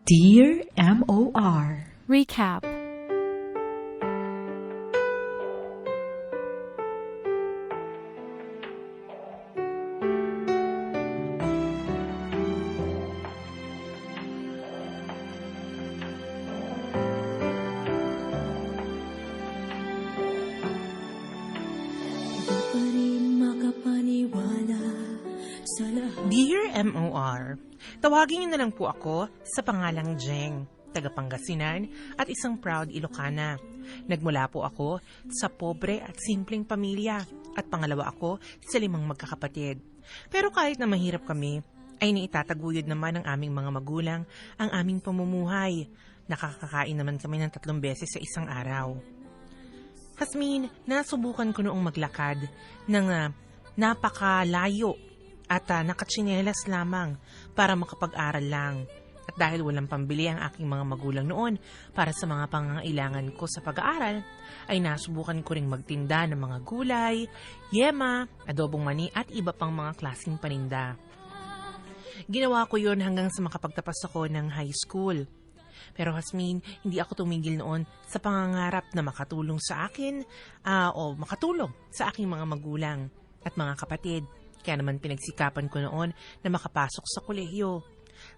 Dear MOR. Recap. Dear MOR, tawagin niyo na lang po ako sa pangalang Jeng, taga Pangasinan at isang proud Ilocana. Nagmula po ako sa pobre at simpleng pamilya at pangalawa ako sa 5 magkakapatid. Pero kahit na mahirap kami, ay niitataguyod naman ng aming mga magulang ang aming pamumuhay. Nakakakain naman kami ng 3 beses sa isang araw. Hasmin, nasubukan ko noong maglakad ng napakalayo at nakatsinelas lamang para makapag-aral lang. At dahil walang pambili ang aking mga magulang noon para sa mga pangangailangan ko sa pag-aaral, ay nasubukan ko ring magtinda ng mga gulay, yema, adobong mani at iba pang mga klaseng paninda. Ginawa ko yon hanggang sa makapagtapas ako ng high school. Pero Hasmin, hindi ako tumigil noon sa pangangarap na makatulong sa akin o makatulong sa aking mga magulang at mga kapatid. Kaya naman pinagsikapan ko noon na makapasok sa kolehiyo.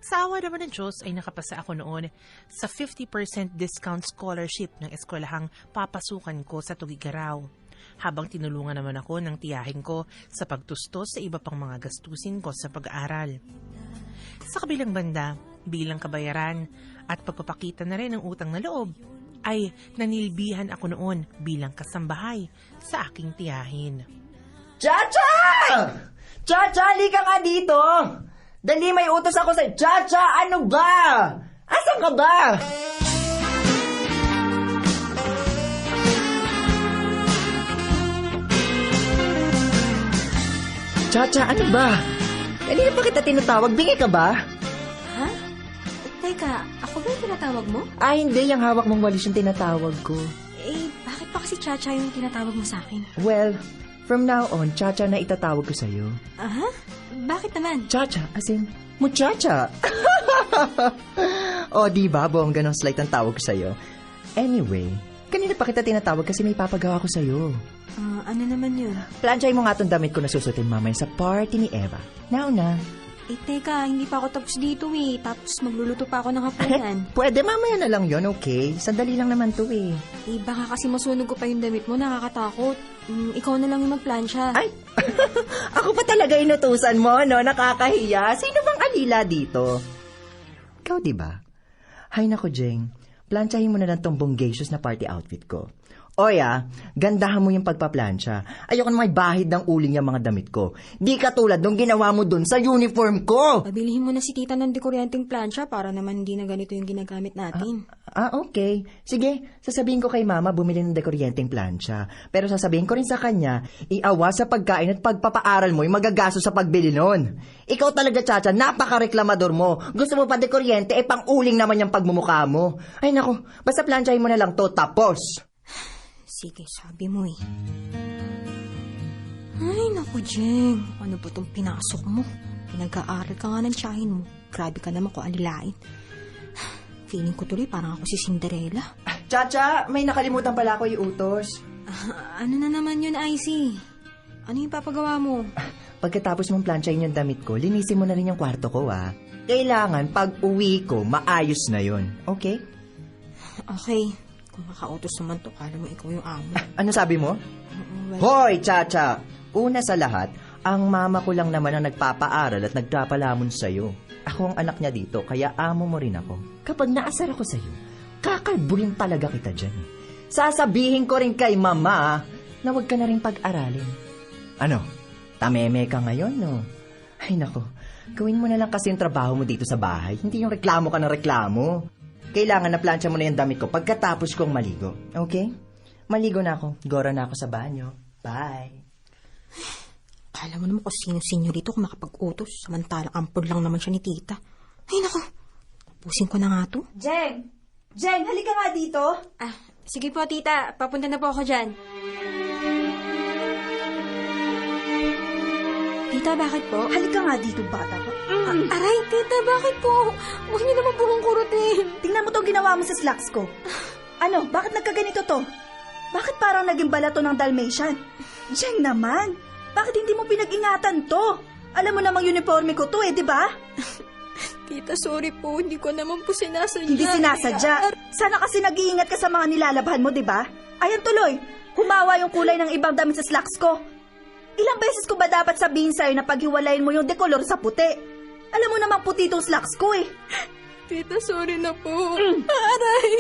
Sa awa naman ng Diyos ay nakapasa ako noon sa 50% discount scholarship ng eskwelahang papasukan ko sa Tugigaraw. Habang tinulungan naman ako ng tiyahin ko sa pagtustos sa iba pang mga gastusin ko sa pag-aaral. Sa kabilang banda, bilang kabayaran at pagpapakita na rin ng utang na loob, ay nanilbihan ako noon bilang kasambahay sa aking tiyahin. Chacha! Chacha, halika nga dito! Dali, may utos ako sa... Chacha, ano ba? Asan ka ba? Chacha, ano ba? Kanina pa kita tinatawag, bingi ka ba? Ha? Teka, ako ba yung tinatawag mo? Hindi, yung hawak mong walis yung tinatawag ko. Bakit pa kasi Chacha yung tinatawag mo sa akin? Well, from now on, Chacha na itatawag ko sa'yo. Aha? Bakit naman? Chacha, as in, muchacha. O, diba, bongga ng slight ang tawag ko sa'yo. Anyway, kanina pa kita tinatawag kasi may papagawa ko sa'yo. Ano naman yun? Plansyahin mo nga itong damit ko na susutin mamaya sa party ni Eva. Now na. Teka, hindi pa ako tapos dito Tapos magluluto pa ako ng hapunan. Pwede, mamaya na lang yon, okay? Sandali lang naman to Baka kasi masunog ko pa yung damit mo, nakakatakot. Ikaw na lang yung magplansya. Ay, ako pa talaga inutusan mo, no? Nakakahiya. Sino bang alila dito? Ikaw, diba? Hay nako, Jeng. Plansyahin mo na lang tong bonggacious na party outfit ko. Oya, gandahan mo yung pagpaplansya. Ayoko na may bahid ng uling yung mga damit ko. Di katulad nung ginawa mo dun sa uniform ko. Pabilihin mo na si tita ng dekuryenteng plansya para naman hindi na ganito yung ginagamit natin. Okay. Sige, sasabihin ko kay mama bumili ng dekuryenteng plansya. Pero sasabihin ko rin sa kanya, iawa sa pagkain at pagpapaaral mo yung magagastos sa pagbili nun. Ikaw talaga, Chacha, napaka-reklamador mo. Gusto mo pa dekuryente, pang-uling naman yung pagmumukha mo. Ay naku, basta plansyahin mo na lang to, tapos. Sige, sabi mo Ay, naku, Jeng. Ano ba itong pinasok mo? Pinag-aaral ka nga ng tiyahin mo. Grabe ka naman kung alilain. Feeling ko tuloy parang ako si Cinderella. Chacha, may nakalimutan pala ako iutos. Ano na naman yun, Icy? Ano yung papagawa mo? Pagkatapos mong plansyahin yung damit ko, linisin mo na rin yung kwarto ko, Kailangan, pag uwi ko, maayos na yon, okay? Okay. Kung makautos naman to, kala mo ikaw yung amo. Ano sabi mo? Hoy, Chacha! Una sa lahat, ang mama ko lang naman ang nagpapaaral at nagpapalamon sa'yo. Ako ang anak niya dito, kaya amo mo rin ako. Kapag naasar ako sa'yo, kakalbuhin talaga kita dyan. Sasabihin ko rin kay mama na huwag ka na rin pag-aralin. Ano? Tameme ka ngayon, no? Ay nako, gawin mo na lang kasi yung trabaho mo dito sa bahay. Hindi yung reklamo ka ng reklamo. Kailangan na plansya mo na yung damit ko pagkatapos kong maligo. Okay? Maligo na ako. Gora na ako sa banyo. Bye. Kala mo naman kung sino-sino dito kung makapag-utos. Samantalang ampod lang naman siya ni tita. Ay, naku. Tapusin ko na nga to. Jeng! Jeng, halika nga dito. Sige po, tita. Papunta na po ako dyan. Tita, bakit po? Halika nga dito, bata ko. Aray, tita, bakit po? Huwag niyo naman po kong kurutin. Tingnan mo tong ginawa mo sa slacks ko. Ano, bakit nagkaganito to? Bakit parang naging balato ng Dalmatian? Jeng naman, bakit hindi mo pinag-ingatan to? Alam mo namang uniforme ko to di ba? Tita, sorry po. Hindi ko naman po sinasadya. Hindi sinasadya. Sana kasi nag-iingat ka sa mga nilalabhan mo, di ba? Ayan tuloy, humawa yung kulay ng ibang damit sa slacks ko. Ilang beses ko ba dapat sabihin sa'yo na paghiwalayin mo yung dekolor sa puti? Alam mo namang puti itong slacks ko Tita, sorry na po. Aray,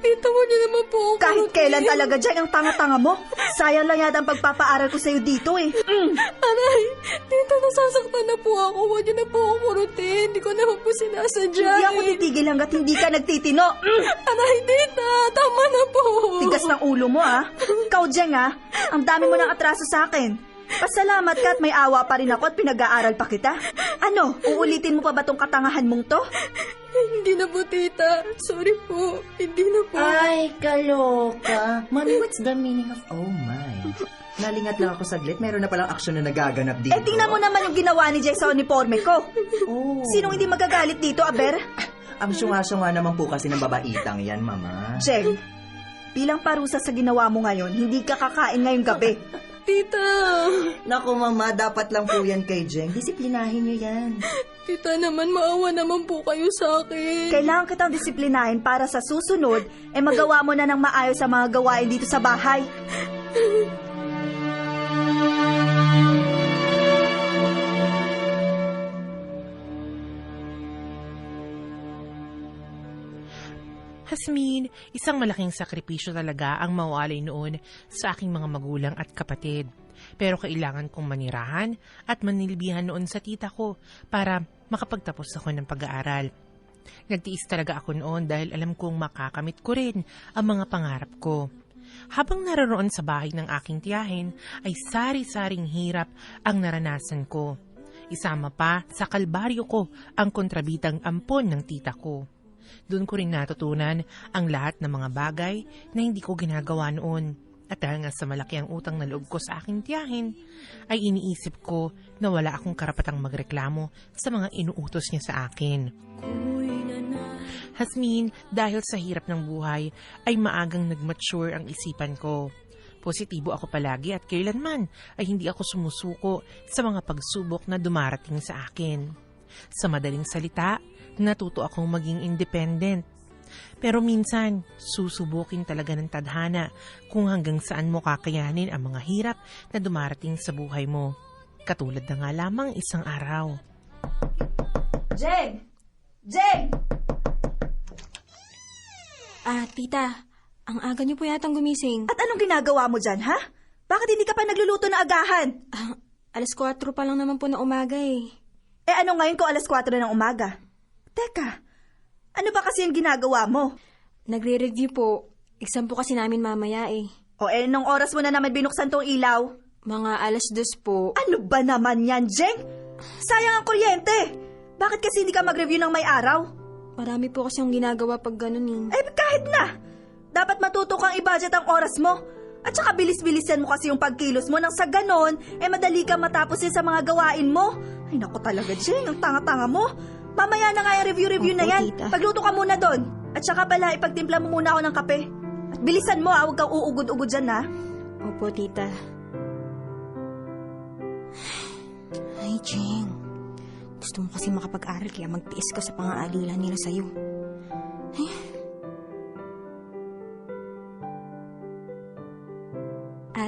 tita mo niyo naman po ako Kahit kurutin. kailan talaga dyan ang tanga-tanga mo. Sayang lang yata ang pagpapaaral ko sa'yo dito Aray, tita, nasasaktan na po ako. Huwag niyo na po ako kurutin. Hindi ko naman po sinasadya. Hindi ako titigil hanggat hindi ka nagtitino. Aray, tita, tama na po. Tigas ng ulo mo Ikaw dyan ang dami mo ng atraso sa akin. Pasalamat ka at may awa pa rin ako at pinag-aaral pa kita. Ano, uulitin mo pa ba tong katangahan mong to? Hindi na po, tita. Sorry po. Hindi na po. Ay, kaloka. Mami, what's the meaning of oh my? Nalingat lang ako saglit. Meron na palang aksyon na nagaganap dito. Tingnan mo naman yung ginawa ni Jay sa uniforme ko. Oh. Sinong hindi magagalit dito, Aber? Ang syunga-syunga naman po kasi ng babaitang yan, mama. Jay, bilang parusa sa ginawa mo ngayon, hindi ka kakain ngayong gabi. Tita. Naku, mama, dapat lang po yan kay Jeng. Disiplinahin niyo yan. Tita naman, maawa naman po kayo sa akin. Kailangan kitang disiplinahin para sa susunod, magawa mo na ng maayos sa mga gawain dito sa bahay. Hasmin, isang malaking sakripisyo talaga ang mawalay noon sa aking mga magulang at kapatid. Pero kailangan kong manirahan at manilbihan noon sa tita ko para makapagtapos ako ng pag-aaral. Nagtiis talaga ako noon dahil alam kong makakamit ko rin ang mga pangarap ko. Habang naroon sa bahay ng aking tiyahin ay sari-saring hirap ang naranasan ko. Isama pa sa kalbaryo ko ang kontrabitang ampon ng tita ko. Doon ko rin natutunan ang lahat ng mga bagay na hindi ko ginagawa noon. At dahil nga sa malaki ang utang na loob ko sa aking tiyahin, ay iniisip ko na wala akong karapatang magreklamo sa mga inuutos niya sa akin. Hasmin, dahil sa hirap ng buhay, ay maagang nag-mature ang isipan ko. Positibo ako palagi at kailanman ay hindi ako sumusuko sa mga pagsubok na dumarating sa akin. Sa madaling salita, natuto akong maging independent. Pero minsan, susubukin talaga ng tadhana kung hanggang saan mo kakayanin ang mga hirap na dumarating sa buhay mo. Katulad na nga lamang isang araw. Jeng! Jeng! Tita, ang aga niyo po yatang gumising. At anong ginagawa mo dyan, ha? Bakit hindi ka pa nagluluto na agahan? Alas 4 pa lang naman po na umaga eh. Ano ngayon ko 4:00 ng umaga? Teka, ano ba kasi yung ginagawa mo? Nagre-review po. Exam po kasi namin mamaya eh. Nung oras mo na naman binuksan tong ilaw? Mga 2:00 po. Ano ba naman yan, Jeng? Sayang ang kuryente. Bakit kasi hindi ka mag-review ng may araw? Marami po kasi yung ginagawa pag ganun eh. Kahit na. Dapat matuto kang i-budget ang oras mo. At saka bilis-bilisan mo kasi yung pagkilos mo nang sa ganon, madali ka matapos sa mga gawain mo. Ay naku talaga, Jeng, ang tanga-tanga mo. Mamaya na nga yung review Opo, na yan. tita. Pagluto ka muna doon. At saka pala, ipagtimpla mo muna ako ng kape. At bilisan mo huwag kang uugod-ugod dyan Opo, tita. Ay, Jeng. Gusto mo kasi makapag-aral kaya magtiis ka sa pang-aalila nila sa'yo.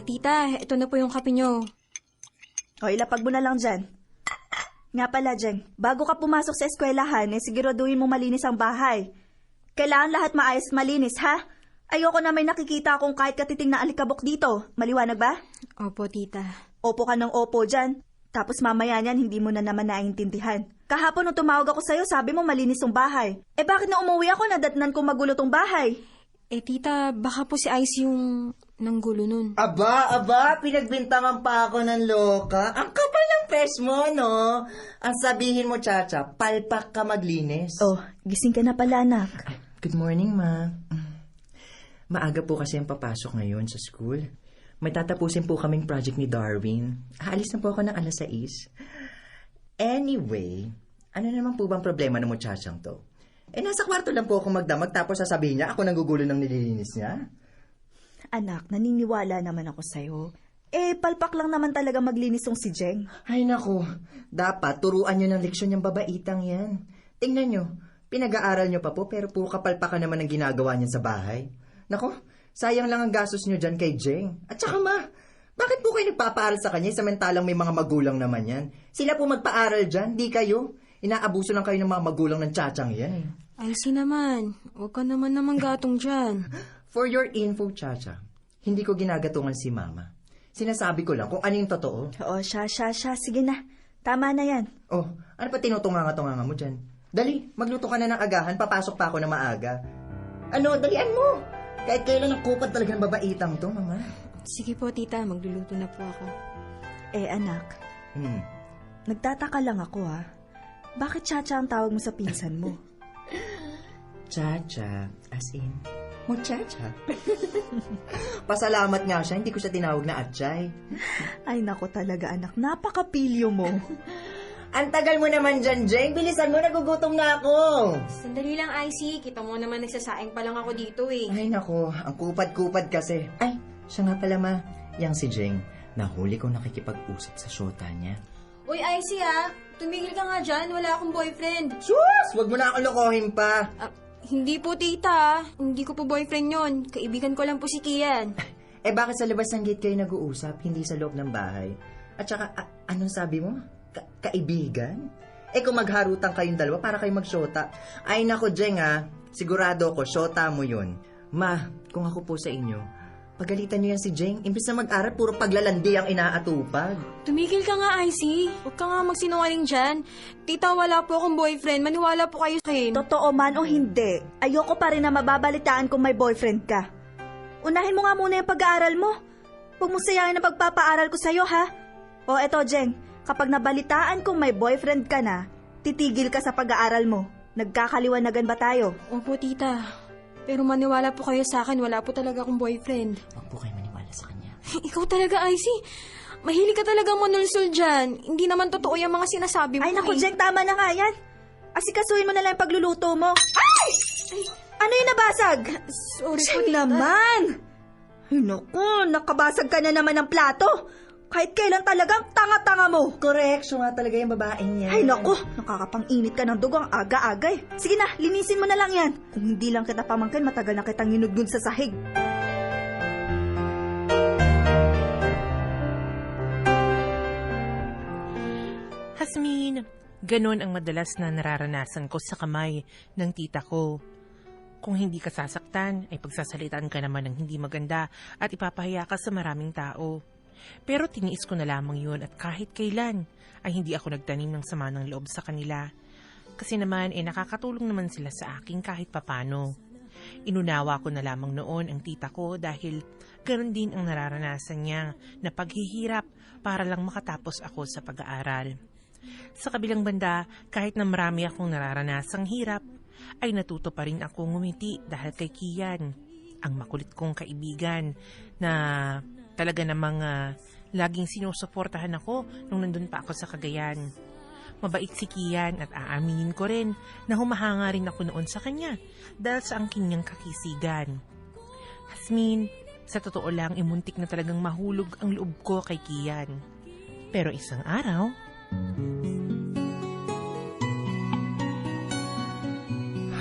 Tita, ito na po yung kape nyo. Ilapag mo na lang dyan. Nga pala, Jeng, bago ka pumasok sa eskwelahan, siguraduhin mo malinis ang bahay. Kailangan lahat maayos malinis, ha? Ayoko na may nakikita akong kahit katiting na alikabok dito. Maliwanag ba? Opo, tita. Opo ka ng opo dyan. Tapos mamaya niyan, hindi mo na naman naiintindihan. Kahapon nung tumawag ako sa'yo, sabi mo malinis yung bahay. Bakit na umuwi ako nadatnan kong magulo tong bahay? Tita, baka po si Ice yung nanggulo nun. Aba, pinagbintangan pa ako ng loka. Ang kapal ng pes mo, no? Ang sabihin mo, Chacha, palpak ka maglinis. Gising ka na pala, anak. Good morning, ma. Maaga po kasi ang papasok ngayon sa school. May tatapusin po kaming project ni Darwin. Aalis na po ako ng 6:00. Anyway, ano naman po bang problema ng muchachang to? Nasa kwarto lang po ako magdamag tapos sasabihin niya ako nanggugulo ng nililinis niya. Anak, naniniwala naman ako sa'yo. Palpak lang naman talaga maglinis tong si Jeng. Ay nako, dapat turuan niyo ng leksyon yung babaitang yan. Tingnan niyo, pinag-aaral niyo pa po pero puro kapalpakan naman ang ginagawa niya sa bahay. Nako, sayang lang ang gastos niyo dyan kay Jeng. At saka ma, bakit po kayo nagpapaaral sa kanya samantalang may mga magulang naman yan? Sila po magpaaral dyan, di kayo. Inaabuso lang kayo ng mga magulang ng tsatsang yan. Ayusin naman. Huwag ka naman gatong dyan. For your info, Chacha, hindi ko ginagatungan si Mama. Sinasabi ko lang kung ano yung totoo. Oo, siya. Sige na. Tama na yan. Oh, ano pa tinutunganga-tunganga mo dyan? Dali, magluto ka na ng agahan, papasok pa ako na maaga. Ano, dalian mo! Kahit kailan ang kupad talaga ng babaitang to, Mama. Sige po, tita. Magluluto na po ako. Anak, nagtataka lang ako Bakit Chacha ang tawag mo sa pinsan mo? Chacha, as in, muchacha. Pasalamat nga siya, hindi ko siya tinawag na atchay. Ay nako talaga anak, napakapilyo mo. Ang tagal mo naman dyan, Jeng. Bilisan mo, nagugutom na ako. Sandali lang, Icy. Kita mo naman nagsasaing pa lang ako dito Ay nako, ang kupad-kupad kasi. Ay, siya nga pala ma, yang si Jeng. Nahuli ko nakikipag-usap sa syota niya. Uy, Icy tumigil ka nga dyan. Wala akong boyfriend. Sus! Wag mo na akong lokohin pa. Hindi po, tita. Hindi ko po boyfriend yon. Kaibigan ko lang po si Kian. Bakit sa labas ng gate kayo nag-uusap, hindi sa loob ng bahay? At saka, anong sabi mo? Kaibigan? Kung magharutan kayong dalawa para kayo magsyota. Ay nako, Jeng sigurado ko, syota mo yun. Ma, kung ako po sa inyo, pagalitan niyo yan si Jeng. Imbis na mag-aral, puro paglalandi ang inaatupag. Tumigil ka nga, Icy. Huwag ka nga magsinungaling dyan. Tita, wala po akong boyfriend. Maniwala po kayo sa akin. Totoo man o hindi, ayoko pa rin na mababalitaan kung may boyfriend ka. Unahin mo nga muna yung pag-aaral mo. Huwag mo sayahin na pagpapaaral ko sa'yo, ha? O eto, Jeng, kapag nabalitaan kung may boyfriend ka na, titigil ka sa pag-aaral mo. Nagkakaliwanagan ba tayo? Opo, tita. Pero maniwala po kayo sa akin, wala po talaga akong boyfriend. Huwag po kayo maniwala sa kanya. Ikaw talaga, Icy. Mahilig ka talaga manulsul dyan. Hindi naman totoo yung mga sinasabi mo. Ay naku, Jeng, tama na nga yan. Asikasuhin mo na lang yung pagluluto mo. Ay! Ano yung nabasag? Sorry po, Jeng tita. naman! Ay naku, nakabasag ka na naman ng plato. Kahit kailan talagang tanga-tanga mo. Correct, siya nga talaga yung babaeng niya. Ay naku, nakakapang-init ka ng dugo ang aga-aga eh. Sige na, linisin mo na lang yan. Kung hindi lang kita pamangkin, matagal na kitang ginudgod sa sahig. Hasmin, ganon ang madalas na nararanasan ko sa kamay ng tita ko. Kung hindi ka sasaktan, ay pagsasalitaan ka naman ng hindi maganda at ipapahiya ka sa maraming tao. Pero tiniis ko na lamang yun at kahit kailan ay hindi ako nagtanim ng sama ng loob sa kanila. Kasi naman nakakatulong naman sila sa akin kahit papano. Inunawa ko na lamang noon ang tita ko dahil ganoon din ang nararanasan niya na paghihirap para lang makatapos ako sa pag-aaral. Sa kabilang banda, kahit na marami akong nararanasang hirap, ay natuto pa rin ako ngumiti dahil kay Kian, ang makulit kong kaibigan na talaga namang laging sinusuportahan ako nung nandun pa ako sa Cagayan. Mabait si Kian at aaminin ko rin na humahanga rin ako noon sa kanya dahil sa angking niyang kakisigan. Hasmin, sa totoo lang imuntik na talagang mahulog ang loob ko kay Kian. Pero isang araw...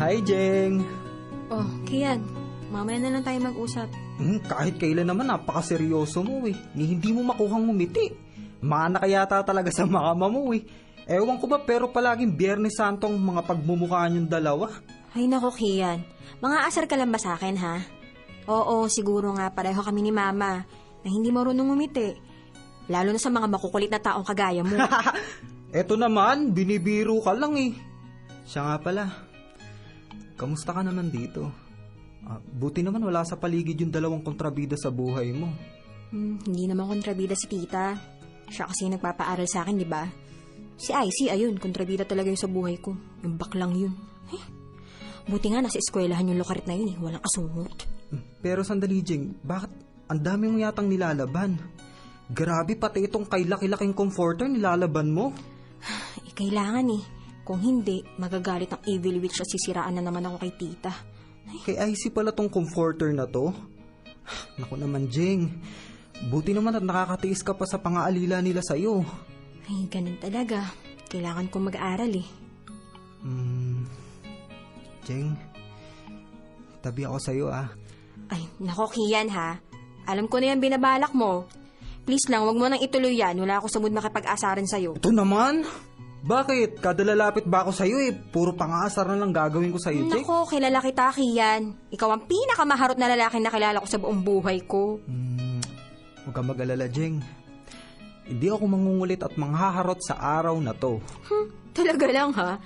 Hi, Jeng! Oh, Kian. Mamaya na lang tayo mag-usap. Kahit kailan naman, napakaseryoso mo Hindi mo makuhang ngumiti. Mana kaya talaga sa mama mo Ewan ko ba pero palaging Biyernes Santo ang mga pagmumukhaan yung dalawa. Ay nako, Kian. Mga asar ka lang ba sa akin, ha? Oo, siguro nga pareho kami ni Mama na hindi marunong ngumiti. Lalo na sa mga makukulit na taong kagaya mo. Eto naman, binibiro ka lang Siya nga pala, kamusta ka naman dito? Buti naman wala sa paligid yung dalawang kontrabida sa buhay mo. Hindi naman kontrabida si tita. Siya kasi nagpapaaral sa akin, di ba? Si Icy, ayun, kontrabida talaga yung sa buhay ko. Yung baklang yun. Buti nga nasa eskwelahan yung lukarit na yun walang kasungot. Pero sandali, Jeng, bakit ang dami mo yatang nilalaban. Grabe, pati itong kay laki-laking comforter nilalaban mo. Kailangan eh. Kung hindi, magagalit ang evil witch at sisiraan na naman ako kay tita. Kay Icy pala tong comforter na to. Naku naman, Jeng. Buti naman at nakakatiis ka pa sa pangaalila nila sa'yo. Ay, ganun talaga. Kailangan kong mag-aaral eh. Jeng, tabi ako sa'yo Ay, nako Kian ha. Alam ko na yan binabalak mo. Please lang, wag mo nang ituloy yan. Wala ako sa mood makipag-asaran sa'yo. Ito naman? Bakit? Kada lalapit ba ako sa'yo puro pang-aasar na lang gagawin ko sa'yo, Jeng? Nako, kilala kita, Kian. Ikaw ang pinakamaharot na lalaki na kilala ko sa buong buhay ko. Huwag kang mag-alala, Jeng. Hindi ako mangungulit at manghaharot sa araw na to. Talaga lang ha.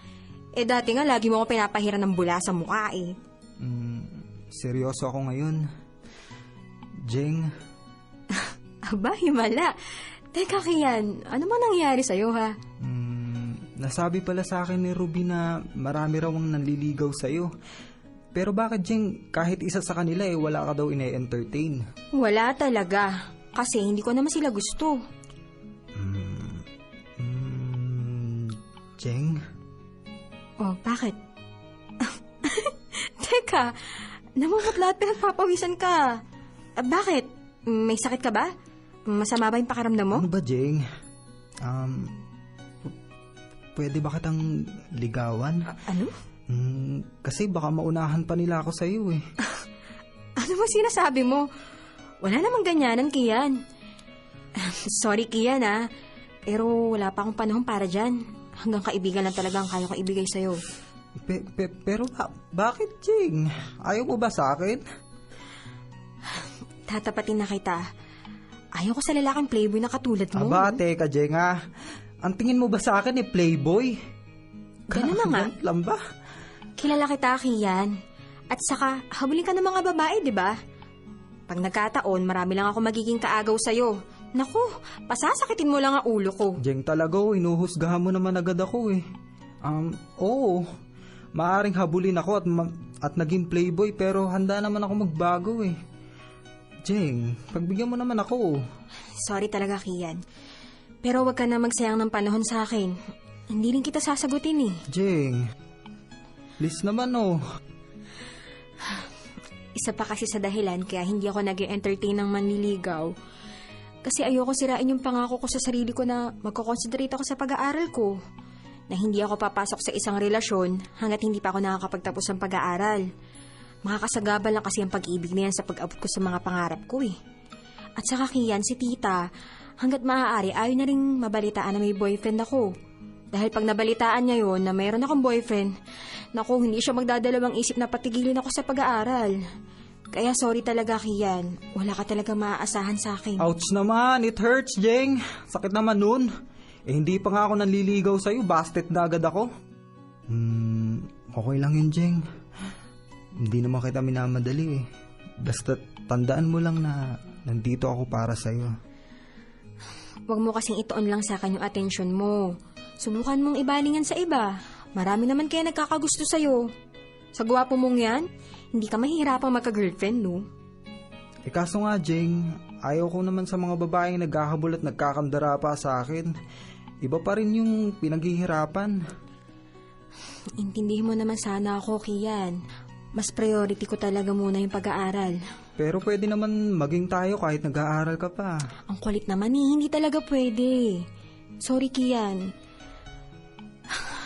Dati nga lagi mo ako pinapahiran ng bula sa mukha eh. Seryoso ako ngayon. Jeng, Aba, himala. Teka, Kian, ano man nangyari sa'yo ha? nasabi pala sa akin ni Ruby na marami raw ang nanliligaw sa'yo. Pero bakit, Jeng, kahit isa sa kanila wala ka daw ine-entertain? Wala talaga. Kasi hindi ko naman sila gusto. Jeng? Oh, bakit? Teka, namumutla at pinagpapawisan ka. Bakit? May sakit ka ba? Masama ba yung pakiramdam mo? Ano ba, Jeng? Pwede ba kitang ligawan? Ano? Kasi baka maunahan pa nila ako sa'yo Ano ba sinasabi mo? Wala namang ganyanan, Kian. Sorry, Kian pero wala pa akong panahon para dyan. Hanggang kaibigan lang talaga ang kaya ko ibigay sa'yo. Pero bakit, Jing? Ayaw mo ba sa akin? Tatapatin na kita. Ayaw ko sa lalaking playboy na katulad mo. Aba, teka, Jing Ang tingin mo ba sa akin playboy? Ganun na nga. Lang ba? Kilala kita, Kian. At saka, habulin ka ng mga babae, di ba? Pag nagkataon, marami lang ako magiging kaagaw sa'yo. Naku, pasasakitin mo lang ang ulo ko. Jeng, talaga inuhusgahan mo naman agad ako oo. Maaring habulin ako at naging playboy pero handa naman ako magbago Jeng, pagbigyan mo naman ako. Sorry talaga, Kian. Pero wag ka na magsayang ng panahon sa akin. Hindi rin kita sasagutin Jeng, please naman Isa pa kasi sa dahilan kaya hindi ako nag-entertain ng manliligaw. Kasi ayoko sirain yung pangako ko sa sarili ko na magko-concentrate ako sa pag-aaral ko. Na hindi ako papasok sa isang relasyon hanggat hindi pa ako nakakapagtapos ng pag-aaral. Makakasagabal lang kasi ang pag-ibig na yan sa pag-abot ko sa mga pangarap ko At saka Kian, si tita, hanggat maaari ayaw na rin mabalitaan na may boyfriend ako. Dahil pag nabalitaan niya yon na mayroon akong boyfriend, naku, hindi siya magdadalawang isip na patigilin ako sa pag-aaral. Kaya sorry talaga, Kian. Wala ka talaga maaasahan sa akin. Ouch naman, it hurts, Jeng. Sakit naman nun. Hindi pa nga ako nanliligaw sa'yo, busted na agad ako. Okay lang yun, Jeng. Hindi naman kita minamadali Basta tandaan mo lang na nandito ako para sa'yo. Huwag mo kasing itoon lang sa akin yung atensyon mo. Subukan mong ibalingan sa iba. Marami naman kaya nagkakagusto sa'yo. Sa gwapo mong yan, hindi ka mahihirapang magka-girlfriend, no? Kaso nga, Jeng, ayaw ko naman sa mga babaeng naghahabol at nagkakandara pa sa akin. Iba pa rin yung pinaghihirapan. Intindihin mo naman sana ako, Kian. Mas priority ko talaga muna yung pag-aaral. Pero pwede naman maging tayo kahit nag-aaral ka pa. Ang kulit naman hindi talaga pwede. Sorry, Kian.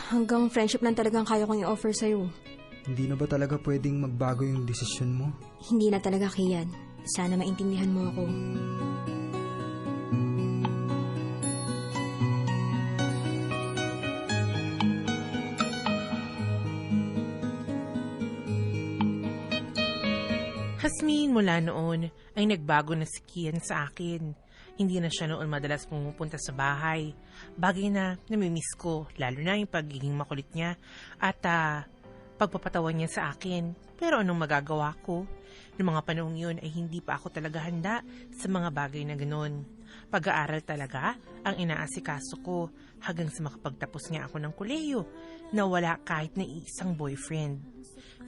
Hanggang friendship lang talagang kaya kong i-offer sa'yo. Hindi na ba talaga pwedeng magbago yung desisyon mo? Hindi na talaga, Kian. Sana maintindihan mo ako. Hasmin, mula noon ay nagbago na si Kian sa akin. Hindi na siya noon madalas pumupunta sa bahay. Bagay na namimiss ko, lalo na yung pagiging makulit niya at pagpapatawan niya sa akin. Pero anong magagawa ko? Noong mga panahong yun ay hindi pa ako talaga handa sa mga bagay na ganoon. Pag-aaral talaga ang inaasikaso ko hanggang sa makapagtapos nga ako ng kolehiyo na wala kahit na isang boyfriend.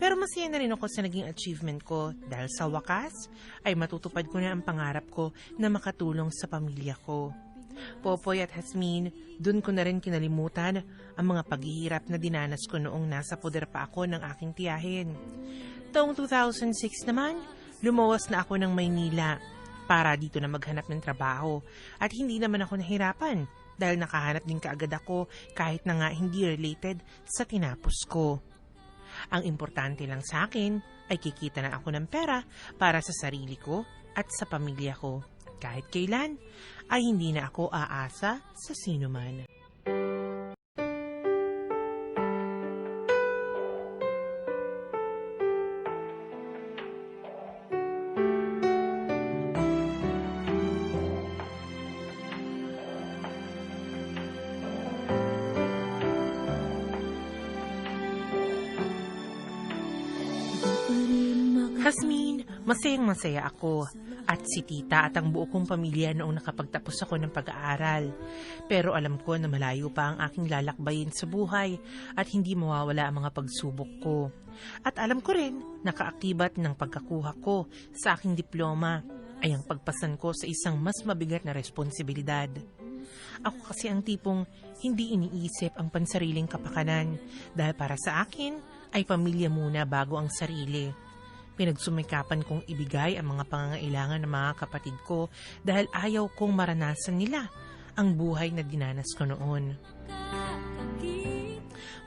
Pero masaya na rin ako sa naging achievement ko dahil sa wakas ay matutupad ko na ang pangarap ko na makatulong sa pamilya ko. Popoy at Hasmin, dun ko na rin kinalimutan ang mga paghihirap na dinanas ko noong nasa poder pa ako ng aking tiyahin. Taong 2006 naman, lumawas na ako ng Maynila para dito na maghanap ng trabaho at hindi naman ako nahirapan dahil nakahanap din kaagad ako kahit na nga hindi related sa tinapos ko. Ang importante lang sa akin ay kikita na ako ng pera para sa sarili ko at sa pamilya ko. Kahit kailan ay hindi na ako aasa sa sino man. Hasmin, masayang-masaya ako at si tita at ang buo kong pamilya noong nakapagtapos ako ng pag-aaral. Pero alam ko na malayo pa ang aking lalakbayin sa buhay at hindi mawawala ang mga pagsubok ko. At alam ko rin na kaakibat ng pagkakuha ko sa aking diploma ay ang pagpasan ko sa isang mas mabigat na responsibilidad. Ako kasi ang tipong hindi iniisip ang pansariling kapakanan dahil para sa akin ay pamilya muna bago ang sarili. Pinagsumikapan kong ibigay ang mga pangangailangan ng mga kapatid ko dahil ayaw kong maranasan nila ang buhay na dinanas ko noon.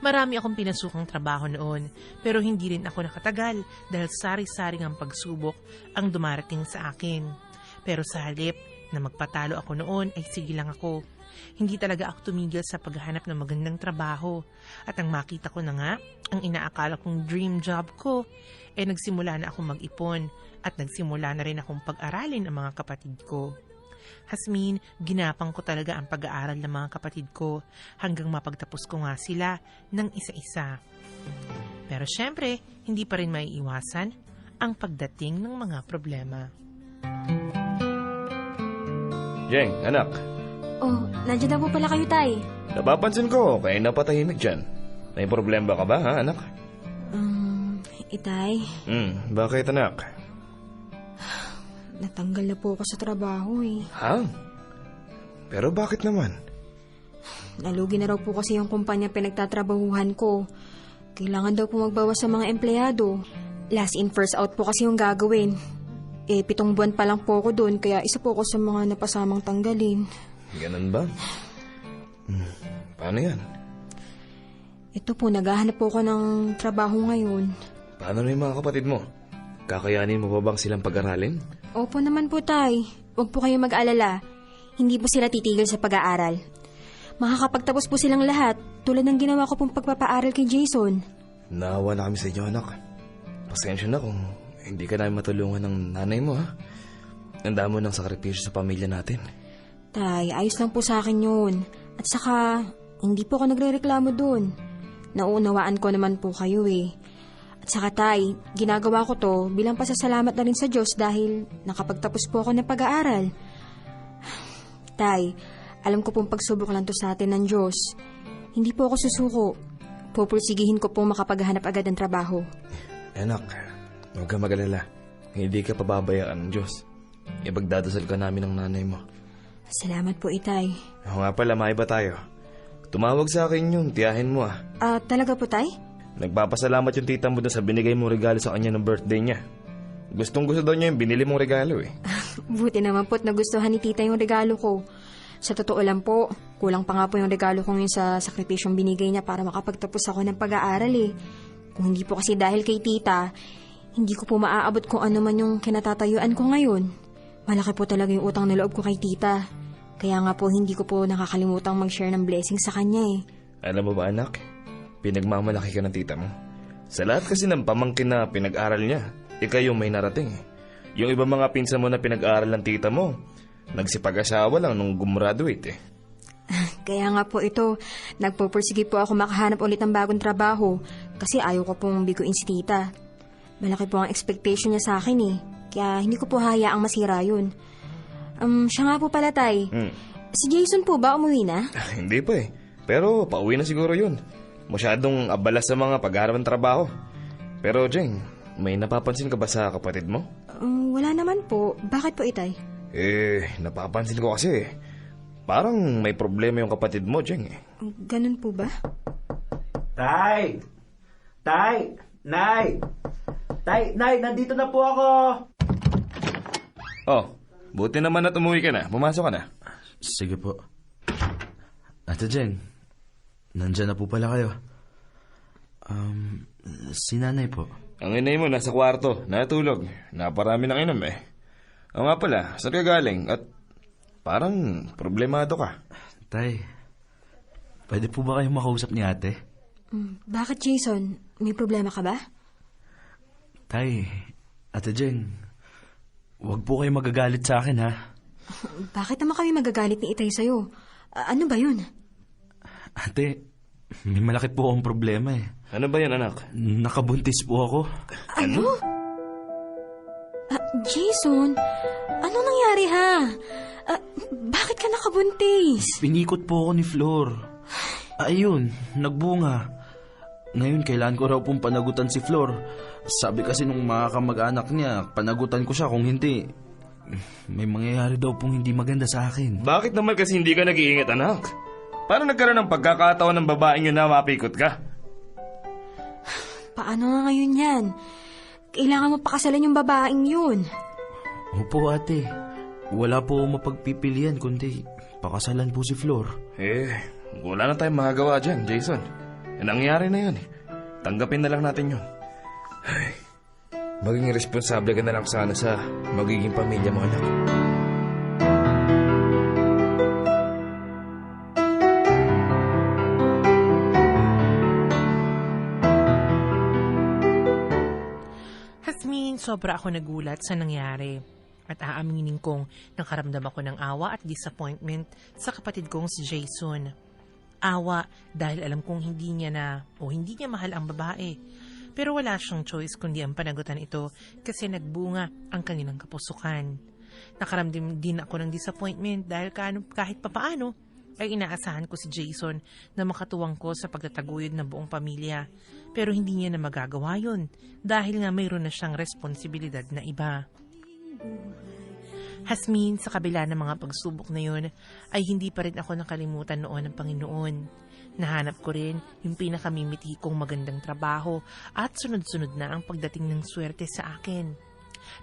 Marami akong pinasukang trabaho noon pero hindi rin ako nakatagal dahil sari-saring ang pagsubok ang dumarating sa akin. Pero sa halip na magpatalo ako noon ay sige lang ako. Hindi talaga ako tumigil sa paghahanap ng magandang trabaho. At ang makita ko na nga, ang inaakala kong dream job ko, nagsimula na akong mag-ipon at nagsimula na rin akong pag-aralin ang mga kapatid ko. Hasmin, ginapang ko talaga ang pag-aaral ng mga kapatid ko hanggang mapagtapos ko nga sila ng isa-isa. Pero syempre, hindi pa rin maiiwasan ang pagdating ng mga problema. Jeng, anak. Oh, nandiyan na po pala kayo, Tay. Napapansin ko, kaya napatahimik dyan. May problema ka ba, ha, anak? Itay, Bakit, anak? natanggal na po ako sa trabaho eh. Ha? Pero bakit naman? Nalugi na raw po kasi yung kumpanya pinagtatrabahuhan ko. Kailangan daw po magbawas sa mga empleyado. Last in, first out po kasi yung gagawin. 7 buwan pa lang po ako doon, kaya isa po ako sa mga napasamang tanggalin. Ganun ba? Paano yan? Ito po, naghahanap po ako ng trabaho ngayon. Paano na yung mga kapatid mo? Kakayanin mo ba bang silang pag-aralin? Opo naman po, Tay. Huwag po kayong mag-alala. Hindi po sila titigil sa pag-aaral. Makakapagtapos po silang lahat, tulad ng ginawa ko pong pagpapaaral kay Jason. Naawa na kami sa inyo, anak. Pasensya na kung hindi ka namin matulungan ng nanay mo, ha? Ang damo ng sakripisyo sa pamilya natin. Tay, ayos lang po sa akin yun. At saka, hindi po ako nagre-reklamo doon. Nauunawaan ko naman po kayo eh. At saka, Tay, ginagawa ko to bilang pasasalamat na rin sa Diyos dahil nakapagtapos po ako ng pag-aaral. Tay, alam ko pong pagsubok lang to sa atin ng Diyos. Hindi po ako susuko. Pupursigihin ko pong makapaghanap agad ng trabaho. Anak, huwag ka mag-alala. Hindi ka pababayaan ng Diyos. Ipagdadasal ka namin ng nanay mo. Salamat po, Itay. Ako nga pala, maiba tayo. Tumawag sa akin yung tiyahin mo, ah. Talaga po, Tay? Nagpapasalamat yung tita mo doon sa binigay mong regalo sa kanya ng birthday niya. Gustong gusto daw niya yung binili mong regalo, eh. Buti naman po't nagustuhan ni tita yung regalo ko. Sa totoo lang po, kulang pa nga po yung regalo kong yun sa sakripisyong binigay niya para makapagtapos ako ng pag-aaral eh. Kung hindi po kasi dahil kay tita, hindi ko po maaabot kung ano man yung kinatatayuan ko ngayon. Malaki po talaga yung utang na loob ko kay tita. Kaya nga po hindi ko po nakakalimutang mag-share ng blessing sa kanya eh. Alam mo ba, anak? Pinagmamalaki ka ng tita mo. Sa lahat kasi ng pamangkin na pinag-aral niya, ikaw yung may narating eh. Yung iba mga pinsan mo na pinag-aral ng tita mo, nagsipag-asawa lang nung gumraduate eh. Kaya nga po ito, nagpupursige po ako makahanap ulit ng bagong trabaho kasi ayaw ko pong biguin si tita. Malaki po ang expectation niya sa akin eh, kaya hindi ko po hayaang masira yun. Siya nga po pala, Tay. Si Jason po ba umuwi na? Hindi pa eh. Pero pauwi na siguro yun. Masyadong abala sa mga pag-aaral ng trabaho. Pero Jeng, may napapansin ka ba sa kapatid mo? Wala naman po. Bakit po, Itay? Napapansin ko kasi parang may problema yung kapatid mo, Jeng eh. Ganun po ba? Tay! Tay! Nay! Tay! Nay! Nandito na po ako! Oh, buti naman at umuwi ka na. Pumasok ka na. Sige po. Ate Jeng, nandyan na po pala kayo. Si nanay po. Ang inay mo nasa kwarto, natulog. Naparami ng inom eh. O nga pala, saan ka galing? At parang problemado ka. Tay, pwede po ba kayong makausap ni ate? Bakit, Jason? May problema ka ba? Tay, Ate Jeng, wag po kayo magagalit sa akin ha. Bakit naman kami magagalit ni Itay sa'yo? Ano ba yun? Ate, may malaki po akong problema eh. Ano ba yan, anak? Nakabuntis po ako. Ano? Jason, ano nangyari ha? Bakit ka nakabuntis? Pinikot po ako ni Flor. Ayun, nagbunga. Ngayon, kailangan ko raw pong panagutan si Flor. Sabi kasi nung mga kamag-anak niya, panagutan ko siya, kung hindi, may mangyayari daw pong hindi maganda sa akin. Bakit naman kasi hindi ka nag-iingat, anak? Paano nagkaroon ng pagkakataon ng babaeng yun na mapikot ka? Paano nga ngayon yan? Kailangan mo pakasalan yung babaeng yun. Opo ate, wala po mapagpipilian kundi pakasalan po si Flor. Wala na tayong magagawa dyan, Jason. Nangyari na yun eh. Tanggapin na lang natin yun. Ay, maging responsable ka na lang sana sa magiging pamilya mo, anak. Hasmin, sobra ako nagulat sa nangyari. At aaminin kong nakaramdam ako ng awa at disappointment sa kapatid kong si Jason. Awa dahil alam kong hindi niya mahal ang babae. Pero wala siyang choice kundi ang panagutan ito kasi nagbunga ang kanilang kapusukan. Nakaramdam din ako ng disappointment dahil kahit papaano ay inaasahan ko si Jason na makatuwang ko sa pagtataguyod ng buong pamilya. Pero hindi niya na magagawa yun dahil nga mayroon na siyang responsibilidad na iba. Hasmin, sa kabila ng mga pagsubok na yun, ay hindi pa rin ako nakalimutan noon ng Panginoon. Nahanap ko rin yung pinakamimiti kong magandang trabaho at sunod-sunod na ang pagdating ng swerte sa akin.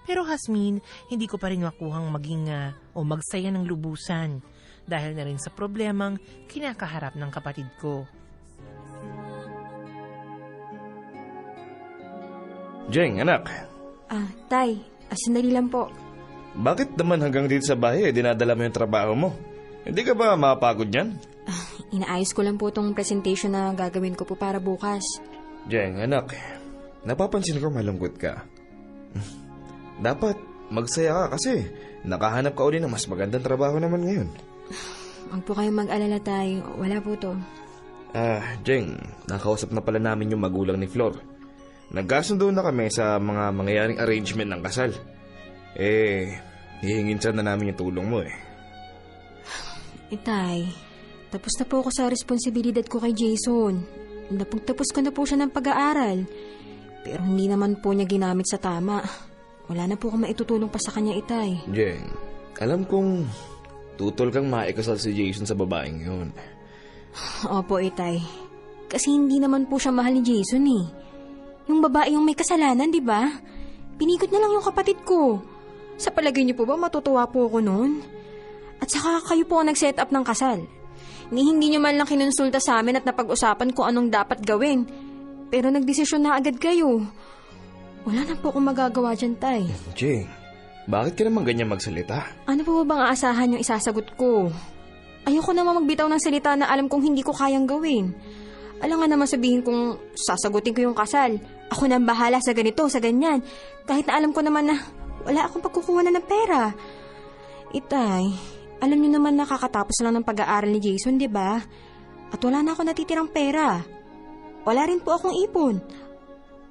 Pero Hasmin, hindi ko pa rin makuhang magsaya ng lubusan dahil na rin sa problemang kinakaharap ng kapatid ko. Jeng, anak. Tay, sandali lang po. Bakit naman hanggang dito sa bahay dinadala mo yung trabaho mo? Hindi ka ba mapagod yan? Inaayos ko lang po itong presentation na gagawin ko po para bukas. Jeng, anak, napapansin ko malungkot ka. Dapat magsaya ka kasi nakahanap ka uli ng mas magandang trabaho naman ngayon. Huwag po kayong mag-alala, Tay. Wala po to. Jeng, nakausap na pala namin yung magulang ni Flor. Nagkasundo na kami sa mga mangyayaring arrangement ng kasal. Hihingin sana namin yung tulong mo eh. Tay, tapos na po ako sa responsibilidad ko kay Jason. Tapos ko na po siya ng pag-aaral. Pero hindi naman po niya ginamit sa tama. Wala na po akong maitutulong pa sa kanya, Itay. Jeng, alam kong tutol kang maikasal si Jason sa babaeng yun. Opo, Itay. Kasi hindi naman po siya mahal ni Jason eh. Yung babae yung may kasalanan, di ba? Pinikot na lang yung kapatid ko. Sa palagay niyo po ba matutuwa po ako noon? At saka kayo po ang nag-set up ng kasal. Hindi niyo man lang kinonsulta sa amin at napag-usapan kung anong dapat gawin. Pero nagdesisyon na agad kayo. Wala na po akong magagawa dyan, Tay. Jeng, bakit ka naman ganyan magsalita? Ano po ba bang aasahan yung isasagot ko? Ayoko naman magbitaw ng salita na alam kong hindi ko kayang gawin. Alam nga naman sabihin kong sasagutin ko yung kasal. Ako na ang bahala sa ganito, sa ganyan. Kahit na alam ko naman na wala akong pagkukuha na ng pera. Itay, alam niyo naman nakakatapos lang ng pag-aaral ni Jason, di ba? At wala na ako natitirang pera. Wala rin po akong ipon.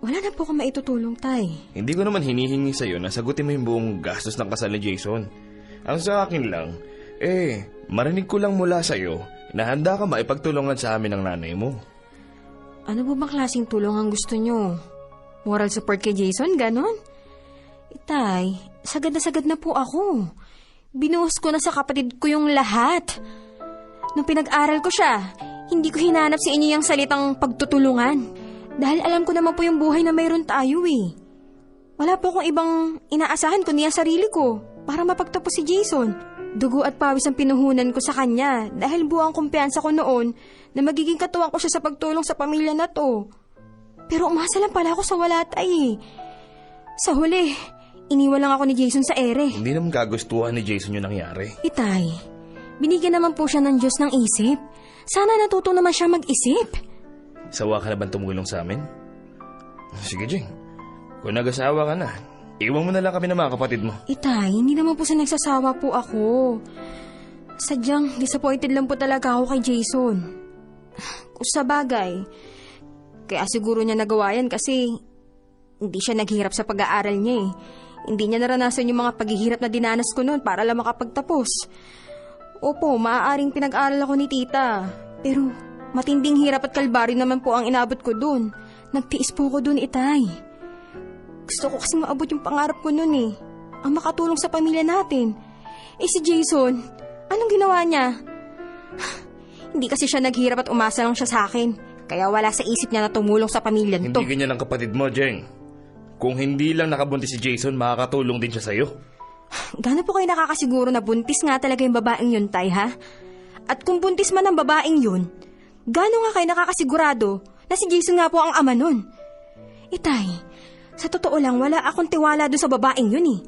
Wala na po akong maitutulong, Tay. Hindi ko naman hinihingi sa'yo na sagutin mo yung buong gastos ng kasal ni Jason. Ang sa akin lang, marinig ko lang mula sa'yo na handa ka maipagtulungan sa amin ng nanay mo. Ano ba bang klaseng tulong ang gusto nyo? Moral support kay Jason, ganon? Itay, sagad na po ako. Binuhos ko na sa kapatid ko yung lahat. Nung pinag-aral ko siya, hindi ko hinanap sa inyo yung salitang pagtutulungan. Dahil alam ko naman po yung buhay na mayroon tayo eh. Wala po akong ibang inaasahan kundi ang sarili ko para mapagtapos si Jason. Dugo at pawis ang pinuhunan ko sa kanya dahil buwang kumpiyansa ko noon na magiging katuwang ko siya sa pagtulong sa pamilya na to. Pero umasa lang pala ako sa wala tay eh. Sa huli, iniwan lang ako ni Jason sa ere. Hindi naman kagustuhan ni Jason yung nangyari. Itay, binigyan naman po siya ng Diyos ng isip. Sana natuto naman siya mag-isip. Sawa ka na ba tumulong sa amin? Sige, Jing. Kung nag-asawa ka na, iwan mo na lang kami ng mga kapatid mo. Itay, hindi naman po sa nagsasawa po ako. Sadyang disappointed lang po talaga ako kay Jason. Kung sa bagay, kaya siguro niya nagawa yan kasi hindi siya naghihirap sa pag-aaral niya eh. Hindi niya naranasan yung mga paghihirap na dinanas ko noon para lang makapagtapos. Opo, maaaring pinag-aral ako ni tita. Pero matinding hirap at kalbaryo naman po ang inabot ko doon. Nagtiis po ko doon, Itay. Gusto ko kasi maabot yung pangarap ko noon eh. Ang makatulong sa pamilya natin. Eh si Jason, anong ginawa niya? Hindi kasi siya naghirap at umasa lang siya sa akin. Kaya wala sa isip niya na tumulong sa pamilya nito. Hindi ganyan ang kapatid mo, Jeng. Kung hindi lang nakabuntis si Jason, makakatulong din siya sa'yo. Gano'n po kayo nakakasiguro na buntis nga talaga yung babaeng yun, Tay, ha? At kung buntis man ang babaeng yun, gano'n nga kayo nakakasigurado na si Jason nga po ang ama nun? Tay, sa totoo lang, wala akong tiwala doon sa babaeng yun eh.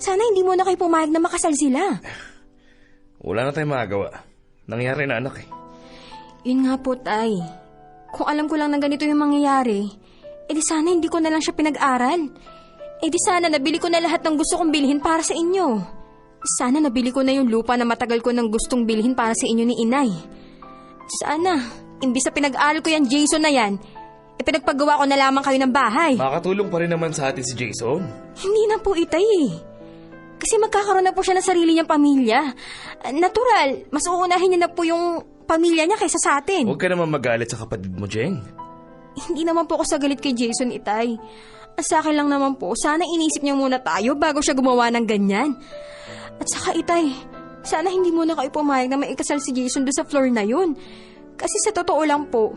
Sana hindi mo na kayo pumayag na makasal sila. Wala na tayong magagawa. Nangyari na anak eh. Yun nga po, Tay. Kung alam ko lang na ganito yung mangyayari, edi sana hindi ko na lang siya pinag-aral. Edi sana nabili ko na lahat ng gusto kong bilhin para sa inyo. Sana nabili ko na yung lupa na matagal ko nang gustong bilhin para sa inyo ni Inay. Sana, imbis na pinag-aral ko yan Jason na yan, pinagpagawa ko na lamang kayo ng bahay. Makakatulong pa rin naman sa atin si Jason. Hindi na po, Itay eh. Kasi magkakaroon na po siya ng sarili niyang pamilya. Natural, mas uunahin niya na po yung pamilya niya kaysa sa atin. Huwag ka naman magalit sa kapatid mo, Jeng. Hindi naman po ako sa galit kay Jason, Itay. Sa akin lang naman po, sana inisip niya muna tayo bago siya gumawa ng ganyan. At saka, Itay, sana hindi muna kayo pumayag na maikasal si Jason doon sa floor na yun. Kasi sa totoo lang po,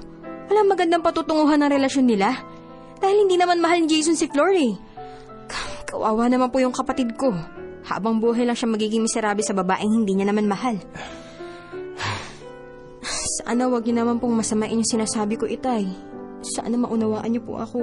walang magandang patutunguhan ng relasyon nila. Dahil hindi naman mahal ni Jason si Flor eh. Kawawa naman po yung kapatid ko. Habang buhay lang siya magiging miserable sa babaeng hindi niya naman mahal. Sana wag niyo naman pong masamain yung sinasabi ko, Itay. Sana maunawaan niyo po ako.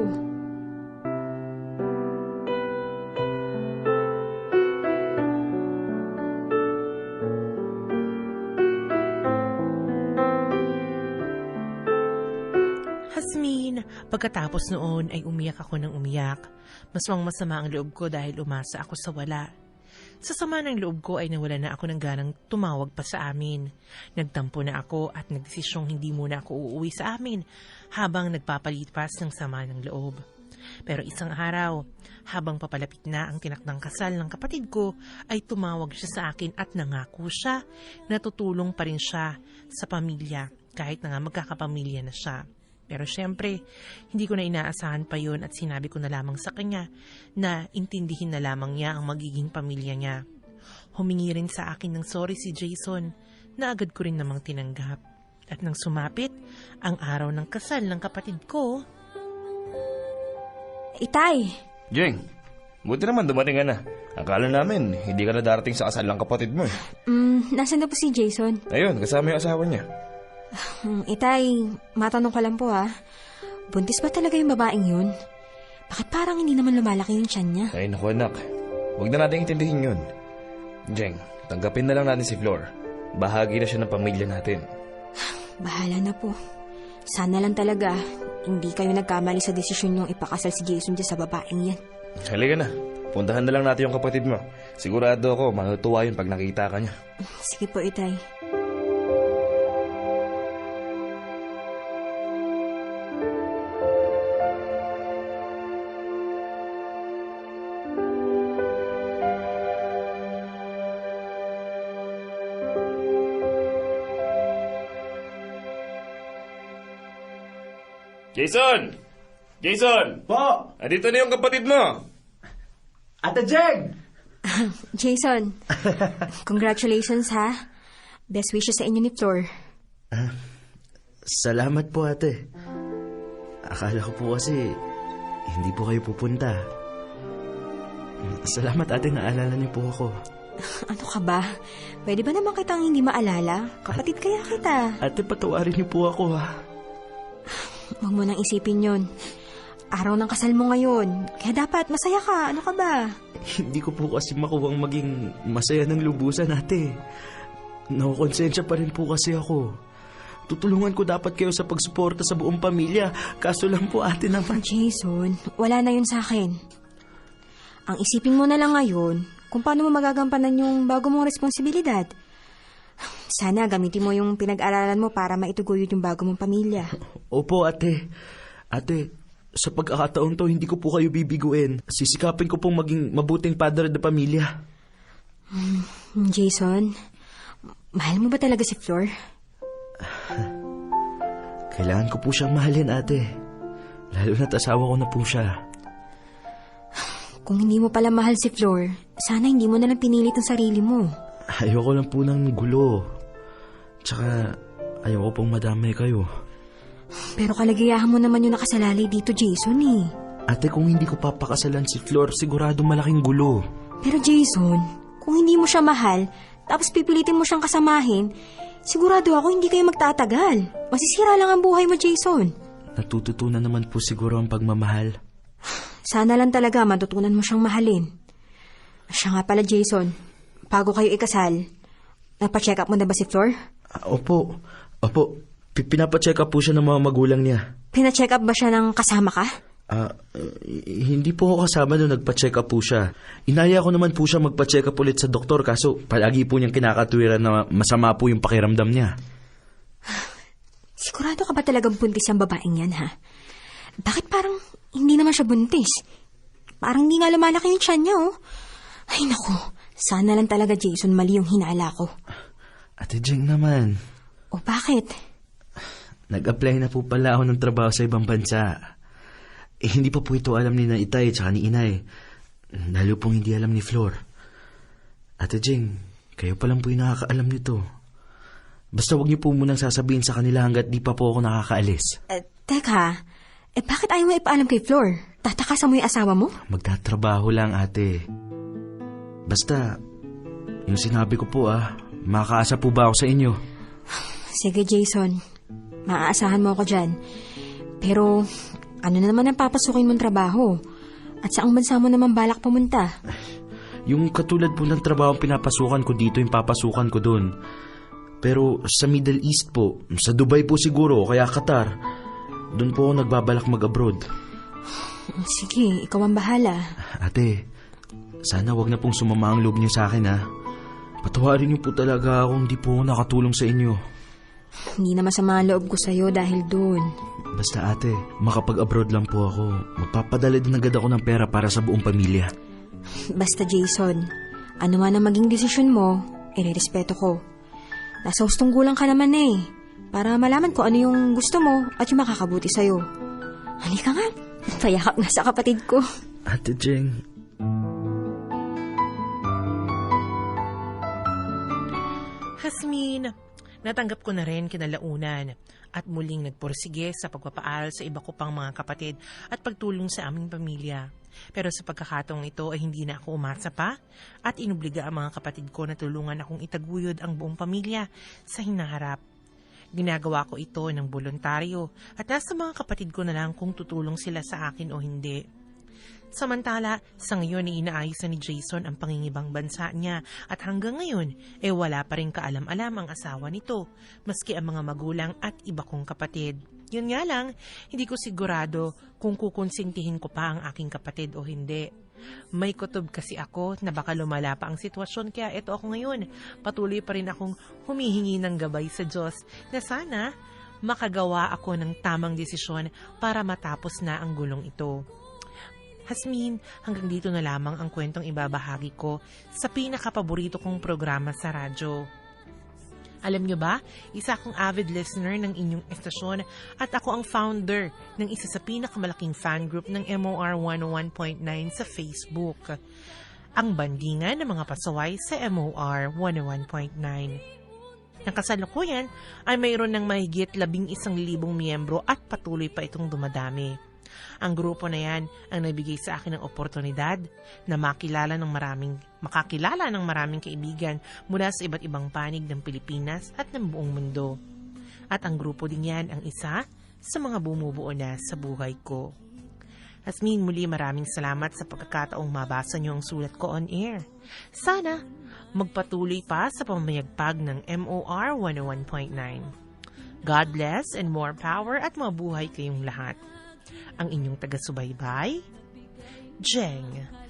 Hasmin, pagkatapos noon ay umiyak ako ng umiyak. Masama ang loob ko dahil umasa ako sa wala. Sa sama ng loob ko ay nawala na ako ng ganang tumawag pa sa amin. Nagtampo na ako at nagdesisyong hindi muna ako uuwi sa amin habang nagpapalipas ng sama ng loob. Pero isang araw, habang papalapit na ang tinakdang kasal ng kapatid ko, ay tumawag siya sa akin at nangako siya na tutulong pa rin siya sa pamilya kahit na nga magkakapamilya na siya. Pero syempre, hindi ko na inaasahan pa yun at sinabi ko na lamang sa kanya na intindihin na lamang niya ang magiging pamilya niya. Humingi rin sa akin ng sorry si Jason na agad ko rin namang tinanggap. At nang sumapit ang araw ng kasal ng kapatid ko... Itay! Jeng, buti naman dumating ka na. Akala namin, hindi ka na darating sa kasal ng kapatid mo eh. Nasaan na po si Jason? Ayun, kasama yung asawa niya. Itay, matanong ko lang po ha. Buntis ba talaga yung babaeng yun? Bakit parang hindi naman lumalaki yung tiyan niya? Ay naku anak, huwag na natin intindihin yun. Jeng, tanggapin na lang natin si Flor. Bahagi na siya ng pamilya natin. Bahala na po. Sana lang talaga, hindi kayo nagkamali sa desisyon yung ipakasal si Jason dyan sa babaeng yan. Halika na, puntahan na lang natin yung kapatid mo. Sigurado ako, matutuwa yun pag nakita ka niya. Sige po, Itay. Jason! Jason! Po! Andito na yung kapatid mo! Ate Jeng! Jason, congratulations ha. Best wishes sa inyo ni Flor. Salamat po, ate. Akala ko po kasi hindi po kayo pupunta. Salamat, ate, naalala niyo po ako. Ano ka ba? Pwede ba naman kitang hindi maalala? Kapatid kaya kita. Ate, patawarin niyo po ako, ha? Huwag mo nang isipin yon. Araw ng kasal mo ngayon. Kaya dapat masaya ka. Ano ka ba? Hindi ko po kasi makuwang maging masaya ng lubusan, ate. Nakukonsensya pa rin po kasi ako. Tutulungan ko dapat kayo sa pagsuporta sa buong pamilya. Kaso lang po, ate naman. Jason, wala na yun sa akin. Ang isipin mo na lang ngayon kung paano mo magagampanan yung bago mong responsibilidad. Sana gamitin mo yung pinag-aralan mo para maituguyod yung bago mong pamilya. Opo, ate. Ate, sa pagkakataon to, hindi ko po kayo bibiguin. Sisikapin ko pong maging mabuting padre de pamilya. Jason, mahal mo ba talaga si Flor? Kailangan ko po siyang mahalin, ate. Lalo na't asawa ko na po siya. Kung hindi mo pala mahal si Flor, sana hindi mo nalang pinilit ang sarili mo. Ayoko lang po ng gulo. Tsaka, ayoko pong madamay kayo. Pero kalagayahan mo naman yung nakasalalay dito, Jason eh. Ate, kung hindi ko papakasalan si Flor, sigurado malaking gulo. Pero Jason, kung hindi mo siya mahal, tapos pipilitin mo siyang kasamahin, sigurado ako hindi kayo magtatagal. Masisira lang ang buhay mo, Jason. Natututunan naman po siguro ang pagmamahal. Sana lang talaga matutunan mo siyang mahalin. Siya nga pala, Jason. Bago kayo ikasal, napacheck up mo na ba si Flor? Opo. Pinapacheck up po siya ng mga magulang niya. Pina-check up ba siya ng kasama ka? Hindi po ako kasama nung nagpa-check up po siya. Inaya ko naman po siya magpa-check up ulit sa doktor kaso palagi po niyang kinakatwiran na masama po yung pakiramdam niya. Sigurado ka ba talagang buntis yung babaeng yan, ha? Bakit parang hindi naman siya buntis? Parang hindi nga lumalaki yung tiyan niya, oh. Ay, naku. Sana lang talaga, Jason, mali yung hinala ko. Ate Jeng naman. O bakit? Nag-apply na po pala ako ng trabaho sa ibang bansa. Hindi pa po ito alam ni na Itay at ni Inay. Lalo pong hindi alam ni Flor. Ate Jeng, kayo pa lang po yung nakakaalam nito. Basta huwag niyo po munang sasabihin sa kanila hanggat di pa po ako nakakaalis. Teka, bakit ayaw mo ipaalam kay Flor? Tatakasan mo yung asawa mo? Magtatrabaho lang, ate. Basta, yung sinabi ko po makakaasa po ba ako sa inyo? Sige, Jason. Maaasahan mo ako dyan. Pero, ano na naman ang papasukin mong trabaho? At saang bansa mo naman balak pumunta? Yung katulad po ng trabaho pinapasukan ko dito, yung papasukan ko doon. Pero sa Middle East po, sa Dubai po siguro, kaya Qatar. Doon po ako nagbabalak mag-abroad. Sige, ikaw ang bahala. Ate, sana wag na pong sumama ang loob niyo sa akin, ha. Patawarin niyo po talaga kung di po ako nakatulong sa inyo. Hindi na masama ang loob ko sa'yo dahil doon. Basta ate, makapag-abroad lang po ako. Magpapadala din agad ako ng pera para sa buong pamilya. Basta Jason, ano man ang maging desisyon mo, irerespeto ko. Nasa hustong gulang ka naman para malaman ko ano yung gusto mo at yung makakabuti sa'yo. Halika nga, payakap nga sa kapatid ko. Ate Jeng. Hasmin, natanggap ko na rin kinalaunan at muling nagpursige sa pagpapaaral sa iba ko pang mga kapatid at pagtulong sa aming pamilya. Pero sa pagkakataong ito ay hindi na ako umasa pa at inubliga ang mga kapatid ko na tulungan akong itaguyod ang buong pamilya sa hinaharap. Ginagawa ko ito ng voluntaryo at nasa mga kapatid ko na lang kung tutulong sila sa akin o hindi. Samantala, sa ngayon ay inaayos ni Jason ang pangingibang bansa niya at hanggang ngayon ay wala pa rin kaalam-alam ang asawa nito, maski ang mga magulang at iba kong kapatid. Yun nga lang, hindi ko sigurado kung kukonsintihin ko pa ang aking kapatid o hindi. May kutob kasi ako na baka lumala pa ang sitwasyon kaya ito ako ngayon. Patuloy pa rin akong humihingi ng gabay sa Diyos na sana makagawa ako ng tamang desisyon para matapos na ang gulong ito. Hasmin, hanggang dito na lamang ang kwentong ibabahagi ko sa pinakapaborito kong programa sa radyo. Alam nyo ba, isa akong avid listener ng inyong estasyon at ako ang founder ng isa sa pinakamalaking fan group ng MOR 101.9 sa Facebook. Ang bandingan ng mga pasaway sa MOR 101.9. Ang kasalukuyan ay mayroon ng mahigit 11,000 miyembro at patuloy pa itong dumadami. Ang grupo na yan ang nagbigay sa akin ng oportunidad na makakilala ng maraming kaibigan mula sa iba't ibang panig ng Pilipinas at ng buong mundo. At ang grupo din yan ang isa sa mga bumubuo na sa buhay ko. Asmin, muli maraming salamat sa pagkakataong mabasa niyo ang sulat ko on air. Sana magpatuloy pa sa pamamayagpag ng MOR 101.9. God bless and more power at mabuhay kayong lahat. Ang inyong taga-subaybay, Jeng.